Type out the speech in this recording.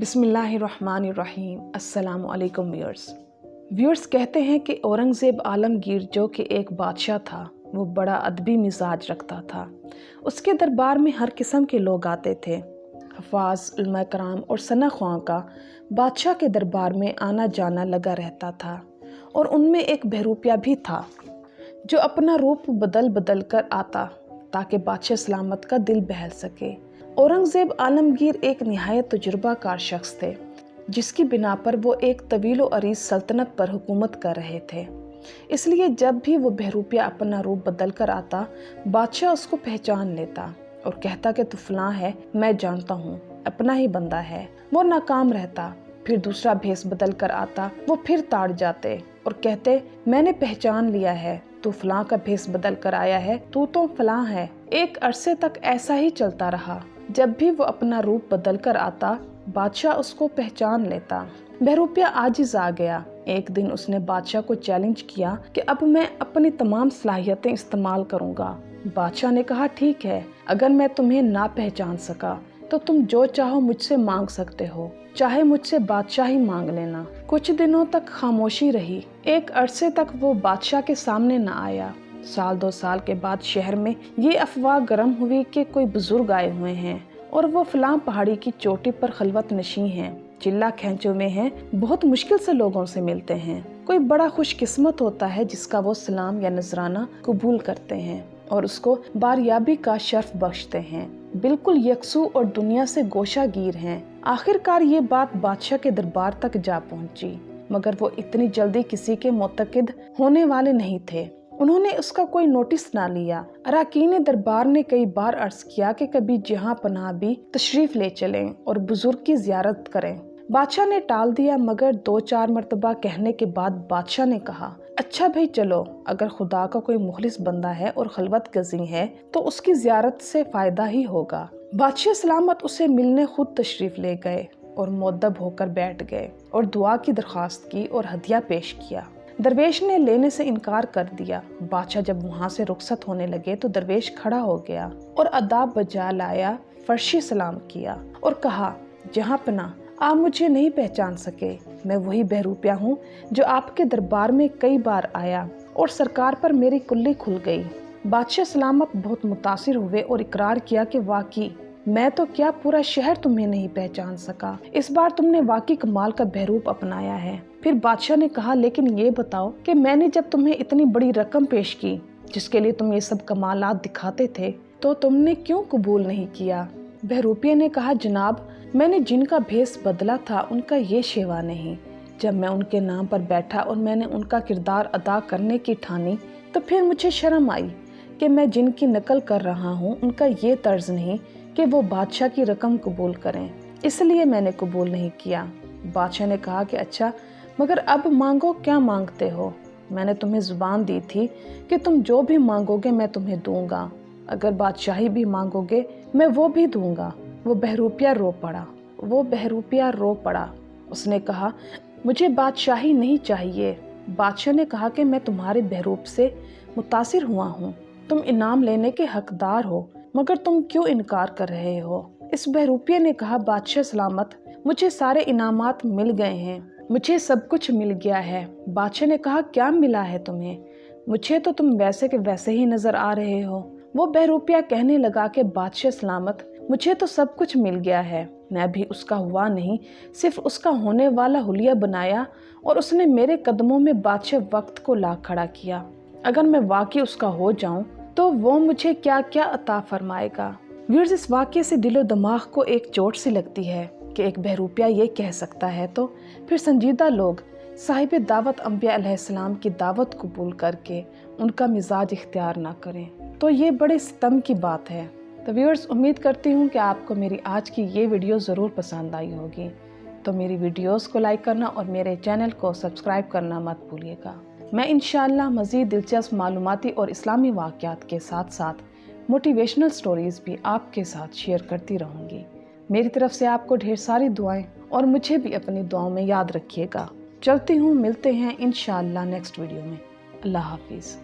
बिस्मिल्लाहिर्रहमानिर्रहीम। अस्सलाम वालेकुम व्यूअर्स कहते हैं कि औरंगज़ेब आलमगीर जो कि एक बादशाह था, वो बड़ा अदबी मिजाज रखता था। उसके दरबार में हर किस्म के लोग आते थे। हफ़ाज़, उलमा कराम और सना ख्वां का बादशाह के दरबार में आना जाना लगा रहता था। और उनमें एक बहरूपिया भी था जो अपना रूप बदल बदल कर आता ताकि बादशाह सलामत का दिल बहल सके। औरंगज़ेब आलमगीर एक निहायत तजुर्बाकार शख्स थे, जिसकी बिना पर वो एक तवील व अरीज़ सल्तनत पर हुकूमत कर रहे थे। इसलिए जब भी वो बहरूपिया अपना रूप बदल कर आता, बादशाह उसको पहचान लेता और कहता कि तू फलां है, मैं जानता हूँ, अपना ही बंदा है। वो नाकाम रहता, फिर दूसरा भेस बदल कर आता, वो फिर ताड़ जाते और कहते मैंने पहचान लिया है, तू फलां का भेस बदल कर आया है, तू तो फलां है। एक अरसे तक ऐसा ही चलता रहा। जब भी वो अपना रूप बदल कर आता, बादशाह उसको पहचान लेता। बहरूपिया आजिज आ गया। एक दिन उसने बादशाह को चैलेंज किया कि अब मैं अपनी तमाम सलाहियतें इस्तेमाल करूंगा। बादशाह ने कहा ठीक है, अगर मैं तुम्हें ना पहचान सका तो तुम जो चाहो मुझसे मांग सकते हो, चाहे मुझसे बादशाही मांग लेना। कुछ दिनों तक खामोशी रही। एक अरसे तक वो बादशाह के सामने न आया। साल 2 साल के बाद शहर में ये अफवाह गर्म हुई कि कोई बुजुर्ग आए हुए हैं और वो फलां पहाड़ी की चोटी पर खलवत नशी हैं, चिल्ला खैंचों में हैं, बहुत मुश्किल से लोगों से मिलते हैं। कोई बड़ा खुशकिस्मत होता है जिसका वो सलाम या नजराना कबूल करते हैं और उसको बारियाबी का शर्फ बख्शते हैं। बिल्कुल यकसू और दुनिया से गोशागीर हैं। आखिरकार ये बात बादशाह के दरबार तक जा पहुंची, मगर वो इतनी जल्दी किसी के मुतकिद होने वाले नहीं थे। उन्होंने उसका कोई नोटिस ना लिया। अराकीन दरबार ने कई बार अर्ज किया कि कभी जहां पनाह भी तशरीफ ले चलें और बुजुर्ग की जियारत करें। बादशाह ने टाल दिया, मगर 2-4 मरतबा कहने के बाद बादशाह ने कहा अच्छा भाई चलो, अगर खुदा का कोई मुखलिस बंदा है और खलवत गजी है तो उसकी जियारत से फायदा ही होगा। बादशाह सलामत उसे मिलने खुद तशरीफ ले गए और मुअद्दब होकर बैठ गए और दुआ की दरख्वास्त की और हदिया पेश किया। दरवेश ने लेने से इनकार कर दिया। बादशाह जब वहाँ से रुखसत होने लगे तो दरवेश खड़ा हो गया और अदाब बजा लाया, फर्शी सलाम किया और कहा जहाँ पना, आप मुझे नहीं पहचान सके, मैं वही बहरूपिया हूँ जो आपके दरबार में कई बार आया और सरकार पर मेरी कुल्ली खुल गई। बादशाह सलामत बहुत मुतासिर हुए और इकरार किया कि वाकई मैं तो क्या, पूरा शहर तुम्हें नहीं पहचान सका। इस बार तुमने वाकई कमाल का बहरूप अपनाया है। फिर बादशाह ने कहा लेकिन ये बताओ कि मैंने जब तुम्हें इतनी बड़ी रकम पेश की जिसके लिए तुम ये सब कमालात दिखाते थे, तो तुमने क्यों कबूल नहीं किया? बहरूपिया ने कहा जनाब, मैंने जिनका भेस बदला था उनका ये शेवा नहीं। जब मैं उनके नाम पर बैठा और मैंने उनका किरदार अदा करने की ठानी तो फिर मुझे शर्म आई कि मैं जिनकी नकल कर रहा हूँ उनका ये तर्ज नहीं कि वो बादशाह की रकम कबूल करें, इसलिए मैंने कबूल नहीं किया। बादशाह ने कहा कि अच्छा, मगर अब मांगो, क्या मांगते हो? मैंने तुम्हें जुबान दी थी कि तुम जो भी मांगोगे मैं तुम्हें दूंगा, अगर बादशाही भी मांगोगे मैं वो भी दूंगा। वो बहरूपिया रो पड़ा। उसने कहा मुझे बादशाही नहीं चाहिए। बादशाह ने कहा कि मैं तुम्हारे बहरूप से मुतासिर हुआ हूँ, तुम इनाम लेने के हकदार हो, मगर तुम क्यों इनकार कर रहे हो? इस बहरूपिया ने कहा बादशाह सलामत, मुझे सारे इनामात मिल गए हैं, मुझे सब कुछ मिल गया है। बादशाह ने कहा क्या मिला है तुम्हें? मुझे तो तुम वैसे के वैसे ही नजर आ रहे हो। वो बहरूपिया कहने लगा कि बादशाह सलामत, मुझे तो सब कुछ मिल गया है, मैं भी उसका हुआ नहीं, सिर्फ उसका होने वाला हुलिया बनाया और उसने मेरे कदमों में बादशाह वक्त को ला खड़ा किया। अगर मैं वाकई उसका हो जाऊं तो वो मुझे क्या क्या अता फरमाएगा। व्यूअर्स, इस वाक़ये से दिलो दिमाग को एक चोट सी लगती है कि एक बहरूपिया ये कह सकता है तो फिर संजीदा लोग साहिब दावत अंबिया अलैहिस्सलाम की दावत कबूल करके उनका मिजाज इख्तियार ना करें, तो ये बड़े सितम की बात है। तो व्यूअर्स, उम्मीद करती हूँ कि आपको मेरी आज की ये वीडियो ज़रूर पसंद आई होगी। तो मेरी वीडियोस को लाइक करना और मेरे चैनल को सब्सक्राइब करना मत भूलिएगा। मैं इंशाअल्लाह मज़ीद दिलचस्प मालूमाती और इस्लामी वाक़यात के साथ साथ मोटिवेशनल स्टोरीज़ भी आपके साथ शेयर करती रहूँगी। मेरी तरफ से आपको ढेर सारी दुआएं और मुझे भी अपनी दुआओं में याद रखिएगा। चलती हूँ, मिलते हैं इंशाअल्लाह नेक्स्ट वीडियो में। अल्लाह हाफिज़।